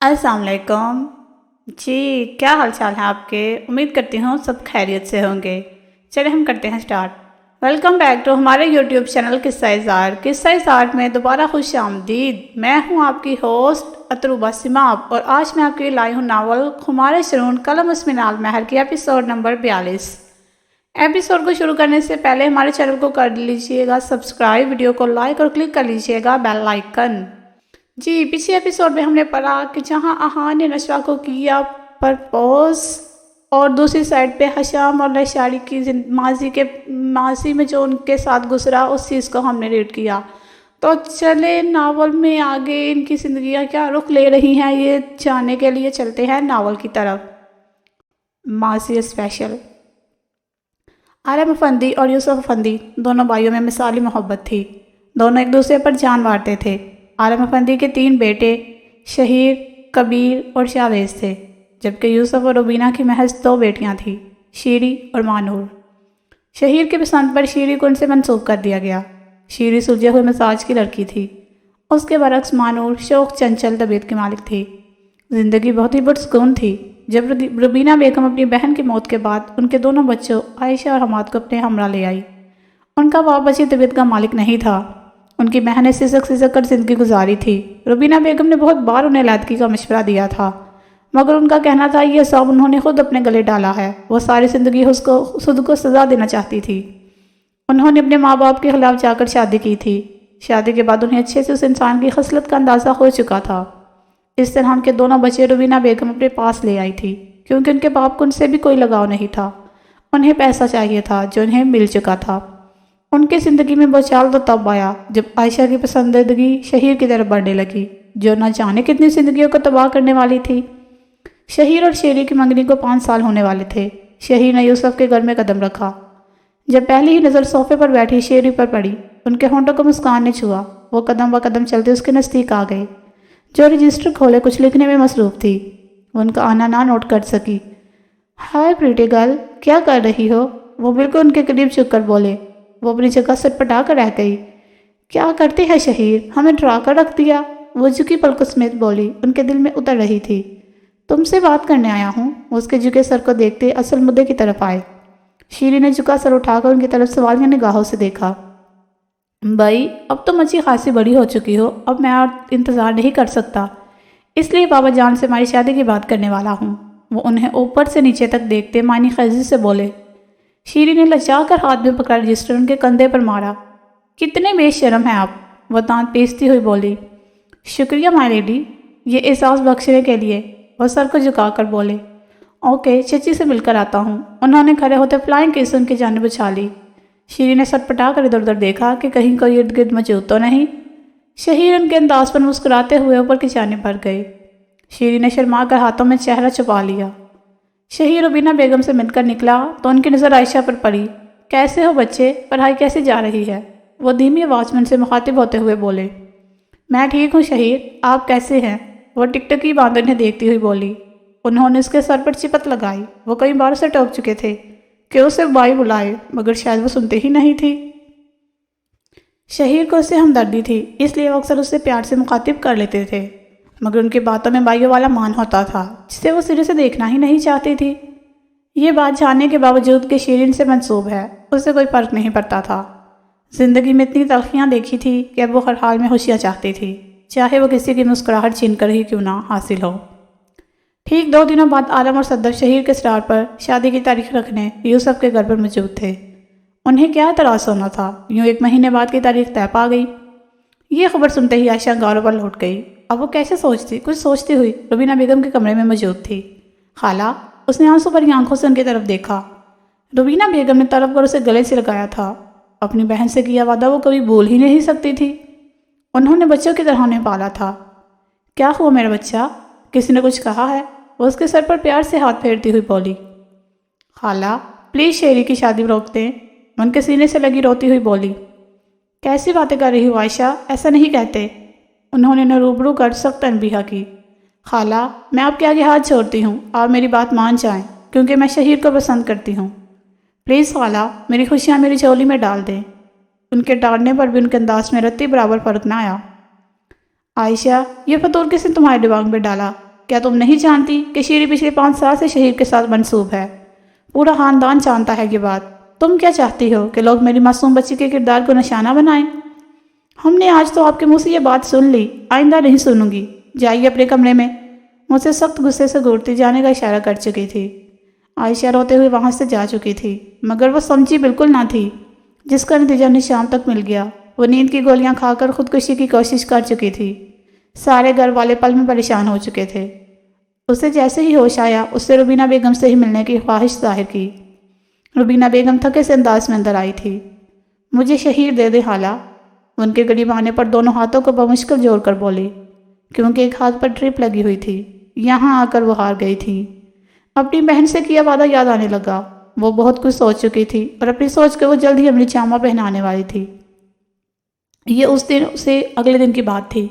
अस्सलाम वालेकुम। जी, क्या हाल चाल है आपके? उम्मीद करती हूँ सब खैरियत से होंगे। चलिए हम करते हैं स्टार्ट। वेलकम बैक टू हमारे यूट्यूब चैनल किस्सा इज़ार में दोबारा खुश आमदीद। मैं हूँ आपकी होस्ट अतरूबा सिमाब और आज मैं आपके लिए लाई हूँ नावल खुमार शरून कलम उसमिनाल महर की एपिसोड नंबर 42। एपिसोड को शुरू करने से पहले हमारे चैनल को कर लीजिएगा सब्सक्राइब, वीडियो को लाइक और क्लिक कर लीजिएगा बेल आइकन। जी, पिछले एपिसोड में हमने पढ़ा कि जहां आहान ने नशवा को किया प्रपोज और दूसरी साइड पे हशाम और लशारी की माजी में जो उनके साथ गुजरा उस चीज़ को हमने रीड किया। तो चले नावल में आगे इनकी ज़िंदगियाँ क्या रुख ले रही हैं ये जानने के लिए चलते हैं नावल की तरफ। माजी स्पेशल। आलम अफंदी और यूसुफ अफंदी दोनों भाइयों में मिसाली मोहब्बत थी। दोनों एक दूसरे पर जान मारते थे। आलम अफंदी के 3 बेटे शहीर, कबीर और शाहवेज थे, जबकि यूसुफ और रुबीना की महज 2 बेटियां थीं, शीरी और मानूर। शहीर के पसंद पर शीरी को उनसे मंसूब कर दिया गया। शीरी सुलझे हुए मिजाज की लड़की थी। उसके बरक्स मानूर शौक चंचल तबीयत की मालिक थी। जिंदगी बहुत ही पुरसुकून थी। जब रुबीना बेगम अपनी बहन की मौत के बाद उनके दोनों बच्चों आयशा और हमाद को अपने हमरा ले आई। उनका बाप अच्छी तबीयत का मालिक नहीं था। उनकी बहन ने सिसक कर ज़िंदगी गुजारी थी। रुबीना बेगम ने बहुत बार उन्हें लैदगी का मशवरा दिया था, मगर उनका कहना था यह सब उन्होंने खुद अपने गले डाला है। वो सारी ज़िंदगी उसको खुद को सज़ा देना चाहती थी। उन्होंने अपने माँ बाप के खिलाफ जाकर शादी की थी। शादी के बाद उन्हें अच्छे से उस इंसान की खसलत का अंदाज़ा हो चुका था। इस तरह उनके दोनों बच्चे रुबीना बेगम अपने पास ले आई थी, क्योंकि उनके बाप को उनसे भी कोई लगाव नहीं था। उन्हें पैसा चाहिए था जो उन्हें मिल चुका था। उनकी ज़िंदगी में बचाल तो तब आया जब आयशा की पसंदीदगी शहीर की तरफ बढ़ने लगी, जो न जाने कितनी ज़िंदगियों को तबाह करने वाली थी। शहीर और शेरी की मंगनी को 5 साल होने वाले थे। शहीर ने यूसुफ के घर में कदम रखा। जब पहली ही नज़र सोफे पर बैठी शेरी पर पड़ी, उनके होंठों को मुस्कान ने छुआ। वो कदम ब कदम चलते उसके नज़दीक आ गए। जो रजिस्टर खोले कुछ लिखने में मसरूफ़ थी, वो उनका आना ना नोट कर सकी। हाय प्रीटी गर्ल, क्या कर रही हो? वो बिल्कुल उनके करीब झुक कर बोले। वो अपनी जगह सटपटा कर रह गई। क्या करते हैं शहीर, हमें डरा कर रख दिया। वो झुकी पलकों समेत बोली, उनके दिल में उतर रही थी। तुमसे बात करने आया हूँ। उसके झुके सर को देखते असल मुद्दे की तरफ आए। शीरी ने झुका सर उठाकर उनकी तरफ सवालिया निगाहों से देखा। भाई, अब तुम अच्छी खासी बड़ी हो चुकी हो, अब मैं और इंतज़ार नहीं कर सकता, इसलिए बाबा जान से हमारी शादी की बात करने वाला हूँ। वो उन्हें ऊपर से नीचे तक देखते मानी खजी से बोले। शीरी ने लचाकर हाथ में पकड़ा रजिस्टर उनके कंधे पर मारा। कितने बेशर्म हैं आप, वो दांत पीसती हुई बोली। शुक्रिया माय लेडी, ये एहसास बख्शने के लिए। वो सर को झुकाकर बोले। ओके, चची से मिलकर आता हूँ। उन्होंने खड़े होते फ्लाइंग किस उनकी जानिब उछाली। शीरी ने सटपटा कर इधर उधर देखा कि कहीं कोई इर्द गिर्द मौजूद तो नहीं। शहीर उनके अंदाज पर मुस्कुराते हुए ऊपर की जानिब बढ़ गए। शीरी ने शर्मा कर हाथों में चेहरा छुपा लिया। शहीर रुबीना बेगम से मिलकर निकला तो उनकी नज़र आयशा पर पड़ी। कैसे हो बच्चे, पढ़ाई कैसी जा रही है? वो धीमी आवाज़ में उनसे मुखातिब होते हुए बोले। मैं ठीक हूँ शहीर, आप कैसे हैं? वो टिकटकी बांध उन्हें देखती हुई बोली। उन्होंने उसके सर पर चिपत लगाई। वो कई बार उसे टोक चुके थे कि उसे बाई बुलाए, मगर शायद वो सुनते ही नहीं थी। शहीर को उससे हमदर्दी थी, इसलिए वो अक्सर उससे प्यार से मुखातिब कर लेते थे, मगर उनकी बातों में बाइयों वाला मान होता था जिसे वो सिरे से देखना ही नहीं चाहती थी। ये बात जानने के बावजूद कि शीरीन से मंसूब है, उससे कोई फ़र्क नहीं पड़ता था। ज़िंदगी में इतनी तलखियाँ देखी थी कि अब वो हर हाल में खुशियाँ चाहती थी, चाहे वो किसी की मुस्कुराहट छीन कर ही क्यों ना हासिल हो। ठीक 2 दिनों बाद आलम और सदर शहीर के स्टार पर शादी की तारीख रखने यूसुफ के घर पर मौजूद थे। उन्हें क्या तरास होना था, यूँ 1 महीने बाद की तारीख तय पा गई। ये खबर सुनते ही आयशा गारों पर लौट गई। अब वो कैसे कुछ सोचती हुई रुबीना बेगम के कमरे में मौजूद थी। खाला, उसने आंसू भरी आंखों से उनकी तरफ देखा। रुबीना बेगम ने तरफ कर उसे गले से लगाया था। अपनी बहन से किया वादा वो कभी भूल ही नहीं सकती थी। उन्होंने बच्चों की तरह उन्हें पाला था। क्या हुआ मेरा बच्चा, किसी ने कुछ कहा है? वो उसके सर पर प्यार से हाथ फेरती हुई बोली। खाला, प्लीज़ शेरी की शादी रोक दें, उनके सीने से लगी रोती हुई बोली। कैसी बातें कर रही हो आयशा, ऐसा नहीं कहते। उन्होंने न रूबरू कर सख्त तनबीह की। खाला, मैं आपके आगे हाथ छोड़ती हूँ, आप मेरी बात मान जाएं, क्योंकि मैं शहीर को पसंद करती हूँ। प्लीज़ खाला, मेरी खुशियाँ मेरी झोली में डाल दें। उनके डालने पर भी उनके अंदाज में रत्ती बराबर फ़र्क ना आया। आयशा, ये फतूर किसने तुम्हारे दिमाग में डाला? کیا تم نہیں جانتی کہ شیری پچھلے 5 سال سے شہیر کے ساتھ منسوب ہے؟ پورا خاندان جانتا ہے یہ بات۔ تم کیا چاہتی ہو کہ لوگ میری معصوم بچی کے کردار کو نشانہ بنائیں؟ ہم نے آج تو آپ کے منہ سے یہ بات سن لی، آئندہ نہیں سنوں گی۔ جائیے اپنے کمرے میں۔ مجھ سے سخت غصے سے گھورتی جانے کا اشارہ کر چکی تھی۔ عائشہ روتے ہوئے وہاں سے جا چکی تھی، مگر وہ سمجھی بالکل نہ تھی، جس کا نتیجہ انہیں شام تک مل گیا۔ وہ نیند کی گولیاں کھا کر خودکشی کی کوشش کر چکی تھی۔ سارے گھر والے پل میں پریشان ہو چکے تھے۔ اسے جیسے ہی ہوش آیا، اس سے روبینہ بیگم سے ہی ملنے کی خواہش ظاہر کی۔ روبینہ بیگم تھکے سے انداز میں اندر آئی تھی۔ مجھے شہیر دے دے خالہ، ان کے قریب آنے پر دونوں ہاتھوں کو بمشکل جوڑ کر بولی، کیونکہ ایک ہاتھ پر ٹرپ لگی ہوئی تھی۔ یہاں آ کر وہ ہار گئی تھی۔ اپنی بہن سے کیا وعدہ یاد آنے لگا۔ وہ بہت کچھ سوچ چکی تھی اور اپنی سوچ کے وہ جلد ہی اپنی جامہ پہنانے والی تھی۔ یہ اس دن سے اگلے دن کی بات تھی۔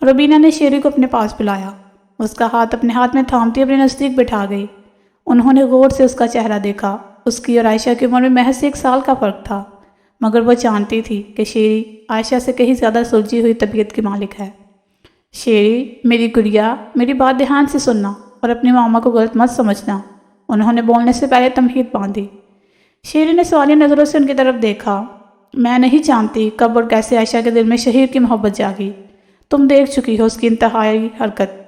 روبینہ نے شیری کو اپنے پاس بلایا، اس کا ہاتھ اپنے ہاتھ میں تھامتی اپنے نزدیک بٹھا گئی۔ انہوں نے غور سے اس کا چہرہ دیکھا۔ اس کی اور عائشہ کی عمر میں محض 1 سال کا فرق تھا، مگر وہ جانتی تھی کہ شیری عائشہ سے کہیں زیادہ سلجھی ہوئی طبیعت کی مالک ہے۔ شیری، میری گڑیا، میری بات دھیان سے سننا اور اپنی ماما کو غلط مت سمجھنا، انہوں نے بولنے سے پہلے تمہید باندھی۔ شیری نے سوالیہ نظروں سے ان کی طرف دیکھا۔ میں نہیں جانتی کب اور کیسے عائشہ کے دل میں شہیر کی محبت جاگی۔ تم دیکھ چکی ہو اس کی انتہائی حرکت۔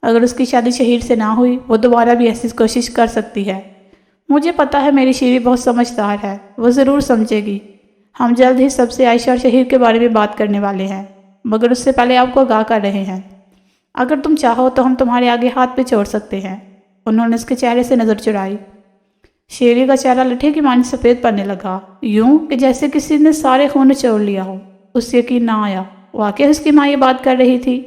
اگر اس کی شادی شہیر سے نہ ہوئی، وہ دوبارہ بھی ایسی کوشش کر سکتی ہے۔ مجھے پتا ہے میری شیری بہت سمجھدار ہے، وہ ضرور سمجھے گی۔ ہم جلد ہی سب سے عائشہ اور شہیر کے بارے میں بات کرنے والے ہیں، مگر اس سے پہلے آپ کو آگاہ کر رہے ہیں۔ اگر تم چاہو تو ہم تمہارے آگے ہاتھ پہ چھوڑ سکتے ہیں۔ انہوں نے اس کے چہرے سے نظر چرائی۔ شیری کا چہرہ لٹھے کی مانند سفید پڑنے لگا، یوں کہ جیسے کسی نے سارے خون نچوڑ لیا ہو۔ اس یقین نہ آیا، واقعی اس کی ماں یہ بات کر رہی تھی۔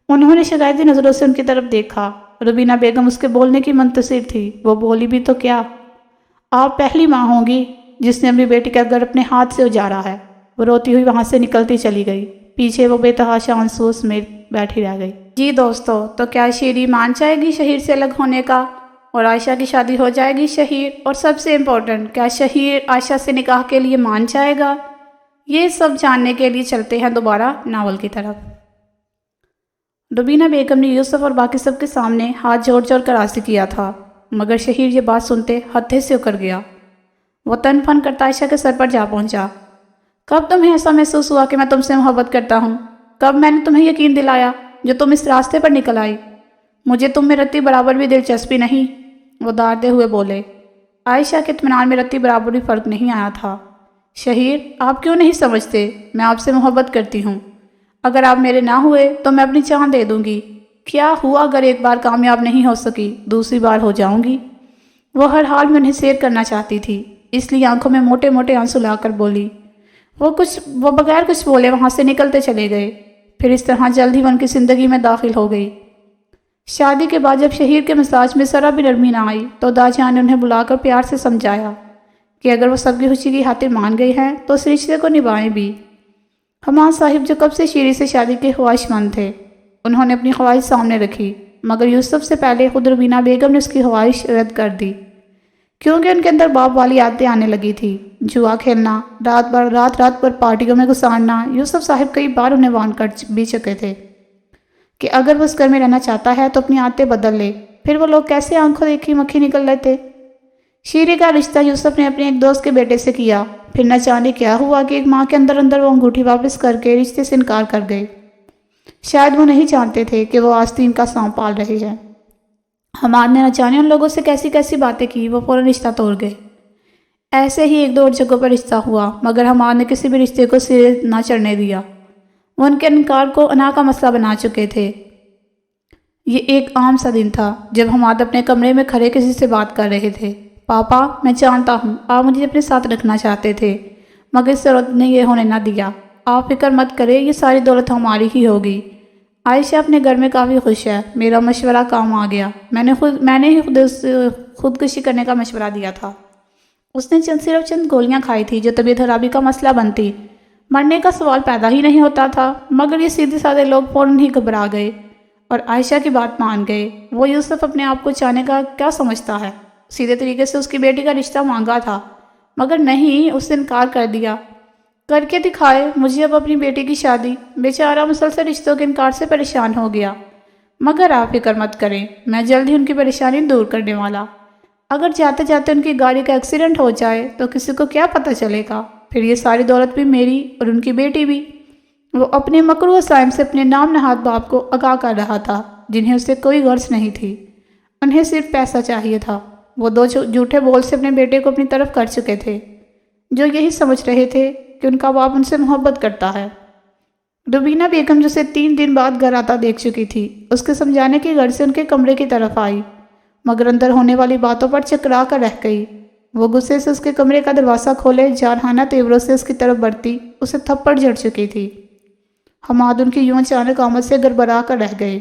انہوں نے شکایتی نظروں سے ان کی طرف دیکھا۔ روبینہ بیگم اس کے بولنے کی منتظر تھی۔ وہ بولی بھی تو کیا، آپ پہلی ماں ہوں گی جس نے اپنی بیٹی کا گھر اپنے ہاتھ سے اجاڑا ہے۔ وہ روتی ہوئی وہاں سے نکلتی چلی گئی۔ پیچھے وہ بے تحاشا آنسو سمیت بیٹھی رہ گئی۔ جی دوستو، تو کیا شیری مان جائے گی شہیر سے الگ ہونے کا اور عائشہ کی شادی ہو جائے گی شہیر؟ اور سب سے امپورٹنٹ، کیا شہیر عائشہ سے نکاح کے لیے مان جائے گا؟ یہ سب جاننے کے لیے چلتے ہیں دوبارہ ناول کی طرف۔ روبینہ بیگم نے یوسف اور باقی سب کے سامنے ہاتھ جوڑ جوڑ کر عاجزی کیا تھا، مگر شہیر یہ بات سنتے ہتھے سے اکڑ گیا۔ وہ تن پھن کرتا عائشہ کے سر پر جا پہنچا۔ کب تمہیں ایسا محسوس ہوا کہ میں تم سے محبت کرتا ہوں؟ کب میں نے تمہیں یقین دلایا جو تم اس راستے پر نکل آئی؟ مجھے تم میں رتی برابر بھی دلچسپی نہیں، وہ داڑتے ہوئے بولے۔ عائشہ کے اطمینان میں رتی برابر بھی فرق نہیں آیا تھا۔ شہیر، آپ کیوں نہیں سمجھتے؟ میں آپ سے محبت کرتی ہوں۔ اگر آپ میرے نہ ہوئے تو میں اپنی جان دے دوں گی۔ کیا ہوا اگر ایک بار کامیاب نہیں ہو سکی، دوسری بار ہو جاؤں گی۔ وہ ہر حال میں انہیں سیر کرنا چاہتی تھی، اس لیے آنکھوں میں موٹے موٹے آنسو لا کر بولی۔ وہ بغیر کچھ بولے وہاں سے نکلتے چلے گئے۔ پھر اس طرح جلد ہی وہ ان کی زندگی میں داخل ہو گئی۔ شادی کے بعد جب شہیر کے مزاج میں ذرا بھی نرمی نہ آئی تو داجان نے انہیں بلا کر پیار سے سمجھایا کہ اگر وہ سب کی خوشی کی خاطر مان گئے ہیں تو اس رشتے کو نبھائیں بھی۔ حماد صاحب جو کب سے شیری سے شادی کے خواہش مند تھے، انہوں نے اپنی خواہش سامنے رکھی، مگر یوسف سے پہلے خود روبینہ بیگم نے اس کی خواہش رد کر دی، کیونکہ ان کے اندر باپ والی عادتیں آنے لگی تھی۔ جوا کھیلنا، رات پر پارٹیوں میں گزارنا۔ یوسف صاحب کئی بار انہیں وارن کر بھی چکے تھے کہ اگر وہ اس گھر میں رہنا چاہتا ہے تو اپنی عادتیں بدل لے۔ پھر وہ لوگ کیسے آنکھوں دیکھی مکھی نکل لیتے۔ شیری کا رشتہ یوسف نے اپنے ایک دوست کے بیٹے سے کیا، پھر نہ جانے کیا ہوا کہ ایک ماہ کے اندر وہ انگوٹھی واپس کر کے رشتے سے انکار کر گئے۔ شاید وہ نہیں جانتے تھے کہ وہ آستین کا سانپ پال رہے ہیں۔ حماد نے نہ جانے ان لوگوں سے کیسی کیسی باتیں کی، وہ فوراً رشتہ توڑ گئے۔ ایسے ہی 1-2 جگہوں پر رشتہ ہوا، مگر حماد نے کسی بھی رشتے کو سرے نہ چڑھنے دیا۔ وہ ان کے انکار کو انا کا مسئلہ بنا چکے تھے۔ یہ ایک عام سا دن تھا جب حماد اپنے کمرے میں کھڑے کسی سے بات کر رہے تھے۔ پاپا، میں جانتا ہوں آپ مجھے اپنے ساتھ رکھنا چاہتے تھے، مگر اس ضرورت نے یہ ہونے نہ دیا۔ آپ فکر مت کریں، یہ ساری دولت ہماری ہی ہوگی۔ عائشہ اپنے گھر میں کافی خوش ہے، میرا مشورہ کام آ گیا۔ میں نے ہی خودکشی کرنے کا مشورہ دیا تھا۔ اس نے صرف چند گولیاں کھائی تھی جو طبیعت خرابی کا مسئلہ بنتی، مرنے کا سوال پیدا ہی نہیں ہوتا تھا، مگر یہ سیدھے سادے لوگ فوراً ہی گھبرا گئے اور عائشہ کی بات مان گئے۔ وہ یوسف اپنے آپ کو چاہنے کا کیا سمجھتا ہے؟ سیدھے طریقے سے اس کی بیٹی کا رشتہ مانگا تھا، مگر نہیں، اس نے انکار کر دیا۔ کر کے دکھائے مجھے اب اپنی بیٹی کی شادی۔ بیچارہ مسلسل رشتوں کے انکار سے پریشان ہو گیا۔ मगर आप फिक्र मत करें, मैं जल्द ही उनकी परेशानी दूर करने वाला। अगर जाते जाते उनकी गाड़ी का एक्सीडेंट हो जाए तो किसी को क्या पता चलेगा, फिर ये सारी दौलत भी मेरी और उनकी बेटी भी। वो अपने मकरू साइम से अपने नाम नहाद बाप को आगाह कर रहा था, जिन्हें उससे कोई गर्ज नहीं थी। उन्हें सिर्फ पैसा चाहिए था। वो दो झूठे बोल से अपने बेटे को अपनी तरफ कर चुके थे, जो यही समझ रहे थे कि उनका बाप उनसे मोहब्बत करता है। रुबीना बेगम जिसे 3 दिन बाद घर आता देख चुकी थी, उसके समझाने की घर से उनके कमरे की तरफ आई, मगर अंदर होने वाली बातों पर चकरा कर रह गई। वो गुस्से से उसके कमरे का दरवाज़ा खोले जानहाना तेवरों से उसकी तरफ बढ़ती, उसे थप्पड़ जड़ चुकी थी। हमाद उनकी यूं अचानक आमद से गड़बड़ा कर रह गए।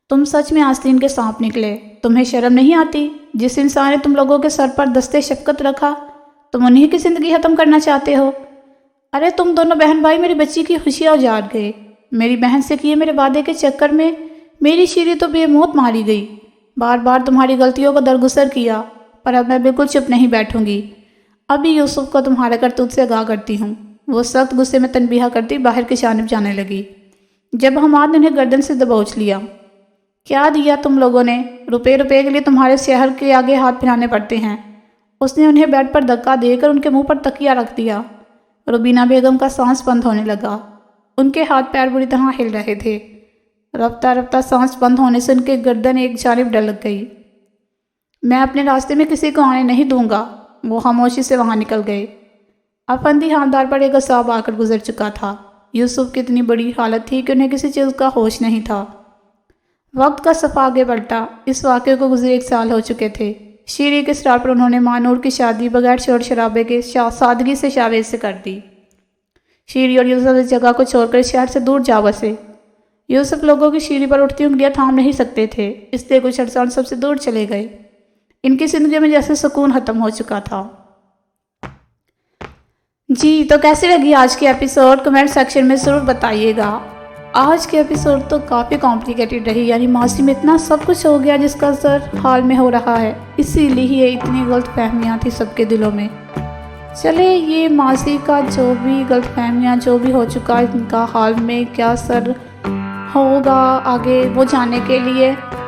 तुम सच में आस्तीन के सांप निकले। तुम्हें शर्म नहीं आती? जिस इंसान ने तुम लोगों के सर पर दस्ते शफकत रखा, तुम उन्हीं की ज़िंदगी ख़त्म करना चाहते हो। अरे तुम दोनों बहन भाई मेरी बच्ची की खुशियाँ उजाड़ गए। मेरी बहन से किए मेरे वादे के चक्कर में मेरी शीरी तो बेमौत मारी गई। बार बार तुम्हारी गलतियों को दरगुजर किया, पर अब मैं बिल्कुल चुप नहीं बैठूंगी। अभी यूसुफ को तुम्हारे करतूत से आगाह करती हूँ। वो सख्त गुस्से में तनबीह करती बाहर की जानिब जाने लगी, जब हमाद ने उन्हें गर्दन से दबोच लिया। क्या दिया तुम लोगों ने? रुपए रुपए के लिए तुम्हारे शहर के आगे हाथ फिराने पड़ते हैं। उसने उन्हें बेड पर धक्का देकर उनके मुंह पर तकिया रख दिया। रुबीना बेगम का सांस बंद होने लगा। उनके हाथ पैर बुरी तरह हिल रहे थे। रफ्ता रफ्ता सांस बंद होने से उनके गर्दन एक जानिब डर लग गई। मैं अपने रास्ते में किसी को आने नहीं दूंगा। वो खामोशी से वहाँ निकल गए। अफंदी हामदार पर एक असाब आकर गुजर चुका था। यूसुफ की इतनी बड़ी हालत थी कि उन्हें किसी चीज़ का होश नहीं था। वक्त का सफ़ा आगे बढ़ता। इस वाक़े को गुजरे 1 साल हो चुके थे। शीरी के इसरार पर उन्होंने मानूर की शादी बगैर शोर शराबे के सादगी से शावेज से कर दी। शीरी और यूसुफ इस जगह को छोड़कर शहर से दूर जा बसे। यूसुफ लोगों की शीरी पर उठती उंगलियां थाम नहीं सकते थे, इसलिए कुछ अरसा सबसे दूर चले गए। इनकी जिंदगी में जैसे सुकून खत्म हो चुका था। जी तो कैसी लगी आज की एपिसोड, कमेंट सेक्शन में ज़रूर बताइएगा। आज के एपिसोड तो काफ़ी कॉम्प्लिकेटेड रही, यानी मासी में इतना सब कुछ हो गया जिसका असर हाल में हो रहा है, इसीलिए ही इतनी गलत फहमियाँ थी सबके दिलों में। चले ये मासी का जो भी गलत फहमियाँ जो भी हो चुका, इनका हाल में क्या असर होगा आगे वो जानने के लिए